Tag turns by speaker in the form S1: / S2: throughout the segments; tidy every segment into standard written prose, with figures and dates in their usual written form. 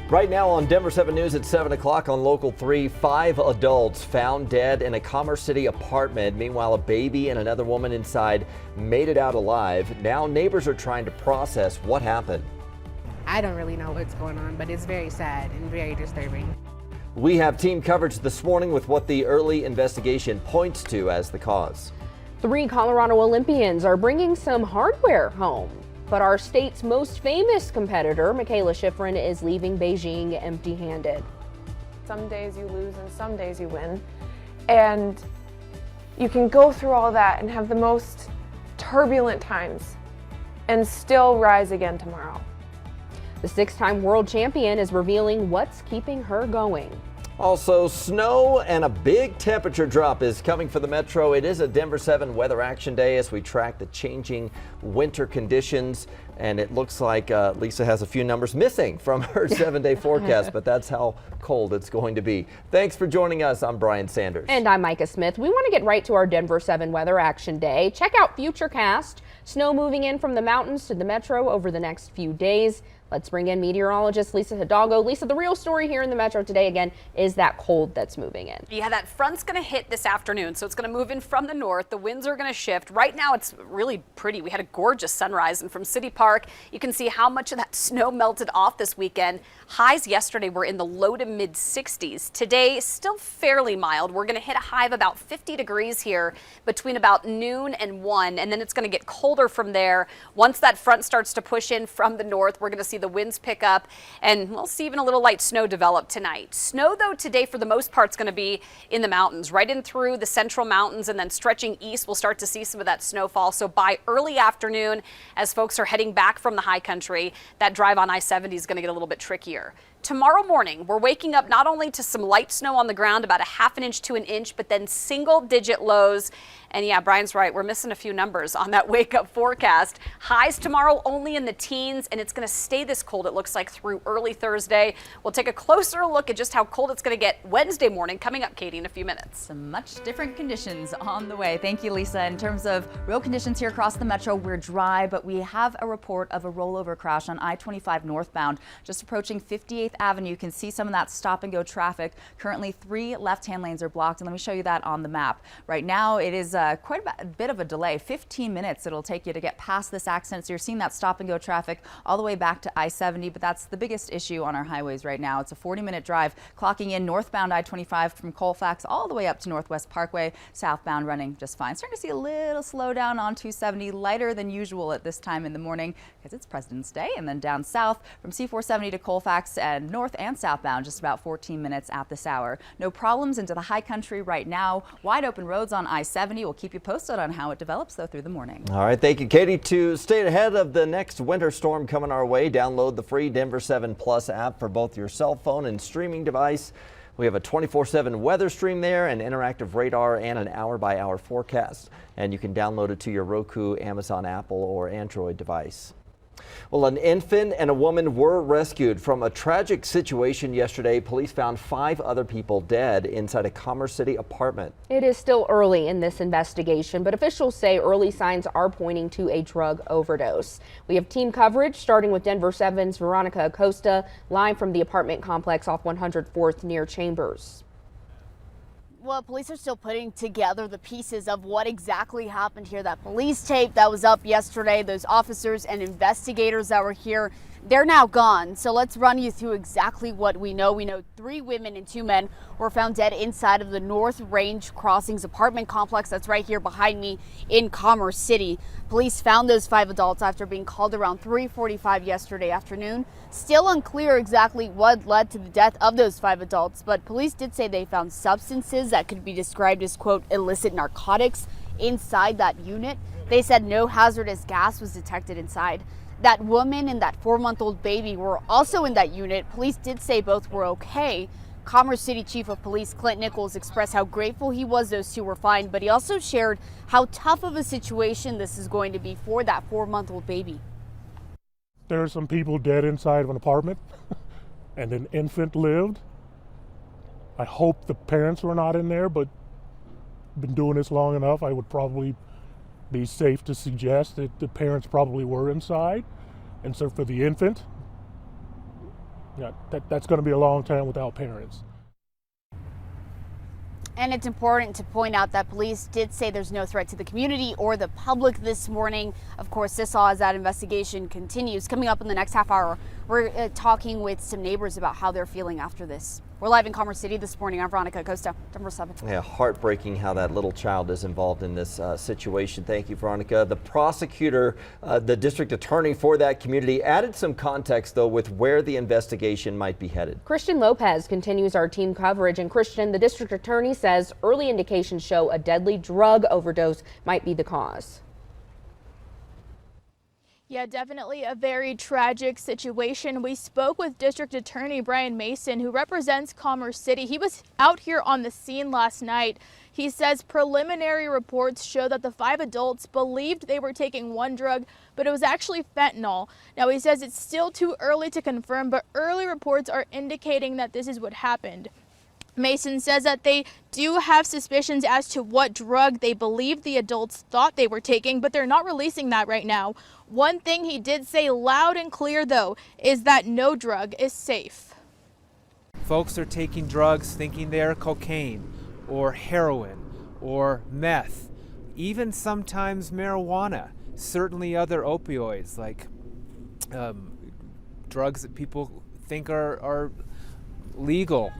S1: Right now on Denver 7 News at 7 o'clock on Local 3, 5 adults found dead in a Commerce City apartment. Meanwhile, a baby and another woman inside made it out alive. Now neighbors are trying to process what happened.
S2: I don't really know what's going on, but it's very sad and very disturbing.
S1: We have team coverage this morning with what the early investigation points to as the cause.
S3: 3 Colorado Olympians are bringing some hardware home. But our state's most famous competitor, Mikaela Shiffrin, is leaving Beijing empty-handed.
S4: Some days you lose and some days you win. And you can go through all that and have the most turbulent times and still rise again tomorrow.
S3: The 6-time world champion is revealing what's keeping her going.
S1: Also, snow and a big temperature drop is coming for the metro. It is a Denver 7 weather action day as we track the changing winter conditions. And it looks like Lisa has a few numbers missing from her 7-day forecast, but that's how cold it's going to be. Thanks for joining us. I'm Brian Sanders.
S3: And I'm Micah Smith. We want to get right to our Denver 7 weather action day. Check out Futurecast. Snow moving in from the mountains to the metro over the next few days. Let's bring in meteorologist Lisa Hidalgo. Lisa, the real story here in the metro today, again, is that cold that's moving in.
S5: Yeah, that front's going to hit this afternoon, so it's going to move in from the north. The winds are going to shift. Right now, it's really pretty. We had a gorgeous sunrise, and from City Park, you can see how much of that snow melted off this weekend. Highs yesterday were in the low to mid 60s. Today, still fairly mild. We're going to hit a high of about 50 degrees here between about noon and 1, and then it's going to get colder from there. Once that front starts to push in from the north, we're going to see the winds pick up, and we'll see even a little light snow develop tonight. Snow, though, today for the most part is going to be in the mountains, right in through the central mountains, and then stretching east, we'll start to see some of that snowfall. So by early afternoon, as folks are heading back from the high country, that drive on I-70 is going to get a little bit trickier. Tomorrow morning, we're waking up not only to some light snow on the ground, about a ½ inch to an inch, but then single-digit lows. And yeah, Brian's right. We're missing a few numbers on that wake-up forecast. Highs tomorrow only in the teens, and it's going to stay this cold, it looks like, through early Thursday. We'll take a closer look at just how cold it's going to get Wednesday morning, coming up, Katie, in a few minutes.
S6: Some much different conditions on the way. Thank you, Lisa. In terms of real conditions here across the metro, we're dry, but we have a report of a rollover crash on I-25 northbound, just approaching 58th Avenue. You can see some of that stop-and-go traffic. Currently, 3 left-hand lanes are blocked, and let me show you that on the map. Right now, it is quite a bit of a delay. 15 minutes it'll take you to get past this accident. So you're seeing that stop-and-go traffic all the way back to I-70, but that's the biggest issue on our highways right now. It's a 40-minute drive, clocking in northbound I-25 from Colfax all the way up to Northwest Parkway, southbound running just fine. Starting to see a little slowdown on 270, lighter than usual at this time in the morning because it's President's Day, and then down south from C470 to Colfax and north and southbound, just about 14 minutes at this hour. No problems into the high country right now. Wide open roads on I-70. We'll keep you posted on how it develops, though, through the morning.
S1: All right, thank you, Katie. To stay ahead of the next winter storm coming our way, download the free Denver 7 Plus app for both your cell phone and streaming device. We have a 24/7 weather stream there, an interactive radar, and an hour-by-hour forecast. And you can download it to your Roku, Amazon, Apple, or Android device. Well, an infant and a woman were rescued from a tragic situation yesterday. Police found 5 other people dead inside a Commerce City apartment.
S3: It is still early in this investigation, but officials say early signs are pointing to a drug overdose. We have team coverage starting with Denver 7's Veronica Acosta, live from the apartment complex off 104th near Chambers.
S7: Well, police are still putting together the pieces of what exactly happened here. That police tape that was up yesterday, those officers and investigators that were here, they're now gone. So let's run you through exactly what we know. We know 3 women and 2 men were found dead inside of the North Range Crossings apartment complex that's right here behind me in Commerce City. Police found those 5 adults after being called around 3:45 yesterday afternoon. Still unclear exactly what led to the death of those 5 adults, but police did say they found substances that could be described as, quote, illicit narcotics inside that unit. They said no hazardous gas was detected inside. That woman and that 4-month-old baby were also in that unit. Police did say both were okay. Commerce City Chief of Police Clint Nichols expressed how grateful he was those 2 were fine, but he also shared how tough of a situation this is going to be for that 4-month-old baby.
S8: There are some people dead inside of an apartment and an infant lived. I hope the parents were not in there, but I've been doing this long enough. I would probably be safe to suggest that the parents probably were inside. And so for the infant, Yeah, that's going to be a long time without parents.
S7: And it's important to point out that police did say there's no threat to the community or the public this morning. Of course, this all as that investigation continues. Coming up in the next half hour, we're talking with some neighbors about how they're feeling after this. We're live in Commerce City this morning. I'm Veronica Acosta, Denver 7.
S1: Yeah, heartbreaking how that little child is involved in this situation. Thank you, Veronica. The prosecutor, the district attorney for that community, added some context, though, with where the investigation might be headed.
S3: Christian Lopez continues our team coverage. And Christian, the district attorney says early indications show a deadly drug overdose might be the cause.
S9: Yeah, definitely a very tragic situation. We spoke with District Attorney Brian Mason, who represents Commerce City. He was out here on the scene last night. He says preliminary reports show that the 5 adults believed they were taking one drug, but it was actually fentanyl. Now, he says it's still too early to confirm, but early reports are indicating that this is what happened. Mason says that they do have suspicions as to what drug they believe the adults thought they were taking, but they're not releasing that right now. One thing he did say loud and clear, though, is that no drug is safe.
S10: Folks are taking drugs thinking they're cocaine or heroin or meth, even sometimes marijuana, certainly other opioids like drugs that people think are legal.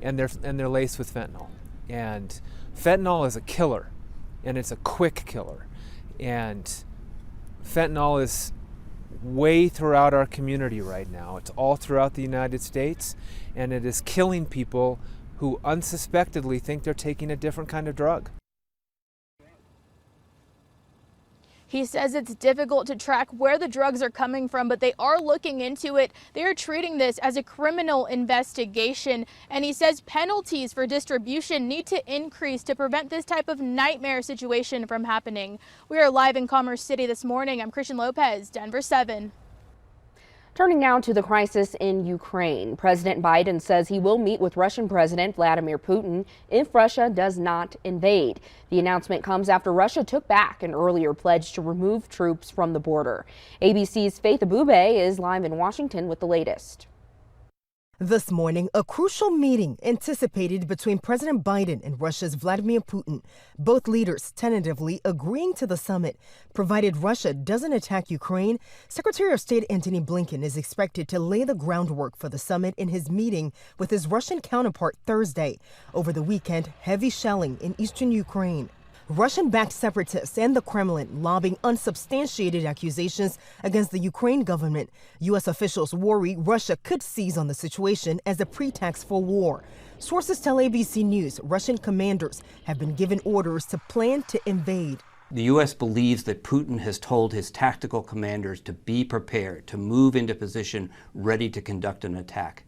S10: And they're laced with fentanyl. And fentanyl is a killer, and it's a quick killer. And fentanyl is way throughout our community right now. It's all throughout the United States, and it is killing people who unsuspectedly think they're taking a different kind of drug.
S9: He says it's difficult to track where the drugs are coming from, but they are looking into it. They are treating this as a criminal investigation. And he says penalties for distribution need to increase to prevent this type of nightmare situation from happening. We are live in Commerce City this morning. I'm Christian Lopez, Denver 7.
S3: Turning now to the crisis in Ukraine. President Biden says he will meet with Russian President Vladimir Putin if Russia does not invade. The announcement comes after Russia took back an earlier pledge to remove troops from the border. ABC's Faith Abube is live in Washington with the latest.
S11: This morning, a crucial meeting anticipated between President Biden and Russia's Vladimir Putin, both leaders tentatively agreeing to the summit. Provided Russia doesn't attack Ukraine, Secretary of State Antony Blinken is expected to lay the groundwork for the summit in his meeting with his Russian counterpart Thursday. Over the weekend, heavy shelling in eastern Ukraine. Russian-backed separatists and the Kremlin lobbying unsubstantiated accusations against the Ukraine government. U.S. officials worry Russia could seize on the situation as a pretext for war. Sources tell ABC News Russian commanders have been given orders to plan to invade.
S12: The U.S. believes that Putin has told his tactical commanders to be prepared, to move into position ready to conduct an attack.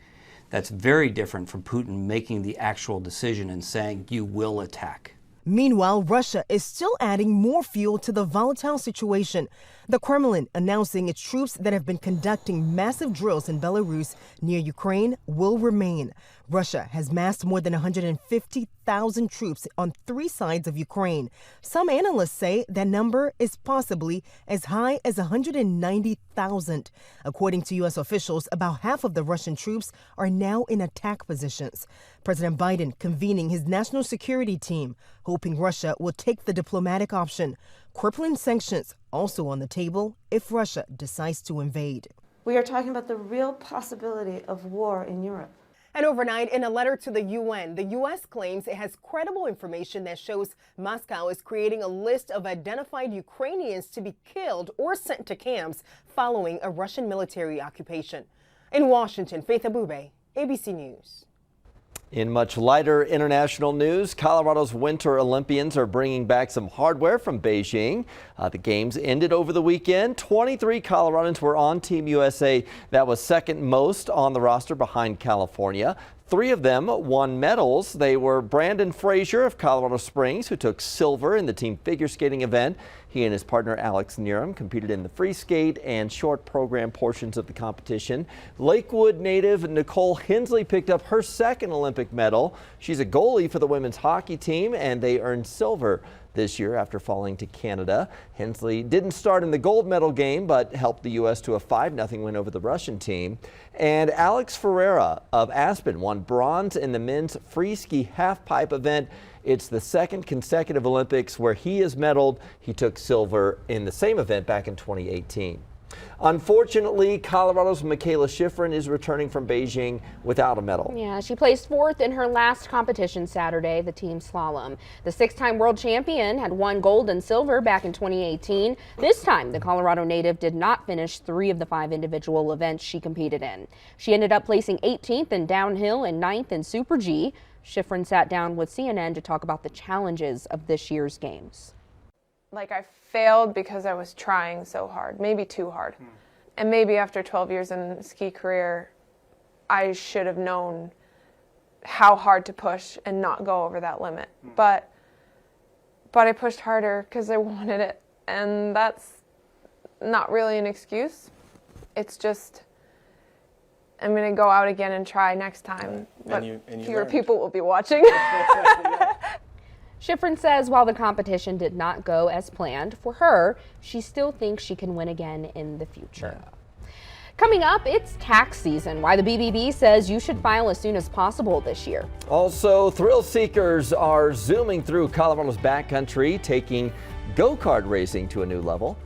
S12: That's very different from Putin making the actual decision and saying, "You will attack."
S11: Meanwhile, Russia is still adding more fuel to the volatile situation. The Kremlin announcing its troops that have been conducting massive drills in Belarus near Ukraine will remain. Russia has massed more than 150,000 troops on 3 sides of Ukraine. Some analysts say that number is possibly as high as 190,000. According to U.S. officials, about half of the Russian troops are now in attack positions. President Biden convening his national security team, hoping Russia will take the diplomatic option. Crippling sanctions also on the table if Russia decides to invade.
S13: We are talking about the real possibility of war in Europe.
S11: And overnight, in a letter to the UN, the U.S. claims it has credible information that shows Moscow is creating a list of identified Ukrainians to be killed or sent to camps following a Russian military occupation. In Washington, Faith Abube, ABC News.
S1: In much lighter international news, Colorado's Winter Olympians are bringing back some hardware from Beijing. The games ended over the weekend. 23 Coloradans were on Team USA. That was second most on the roster behind California. 3 of them won medals. They were Brandon Frazier of Colorado Springs, who took silver in the team figure skating event. He and his partner Alex Nierum competed in the free skate and short program portions of the competition. Lakewood native Nicole Hensley picked up her second Olympic medal. She's a goalie for the women's hockey team, and they earned silver. this year after falling to Canada. Hensley didn't start in the gold medal game, but helped the U.S. to a 5-0 win over the Russian team. And Alex Ferreira of Aspen won bronze in the men's free ski halfpipe event. It's the second consecutive Olympics where he has medaled. He took silver in the same event back in 2018. Unfortunately, Colorado's Mikaela Shiffrin is returning from Beijing without a medal.
S3: Yeah, she placed 4th in her last competition Saturday, the team slalom. The 6-time world champion had won gold and silver back in 2018. This time, the Colorado native did not finish 3 of the 5 individual events she competed in. She ended up placing 18th in downhill and 9th in Super G. Shiffrin sat down with CNN to talk about the challenges of this year's games.
S4: Like, I failed because I was trying so hard, maybe too hard. And maybe after 12 years in ski career, I should have known how hard to push and not go over that limit. But I pushed harder because I wanted it, and that's not really an excuse. It's just, I'm going to go out again and try next time, but fewer people will be watching.
S3: Shiffrin says while the competition did not go as planned for her, she still thinks she can win again in the future. Coming up, it's tax season. Why the BBB says you should file as soon as possible this year.
S1: Also, thrill seekers are zooming through Colorado's backcountry, taking go-kart racing to a new level.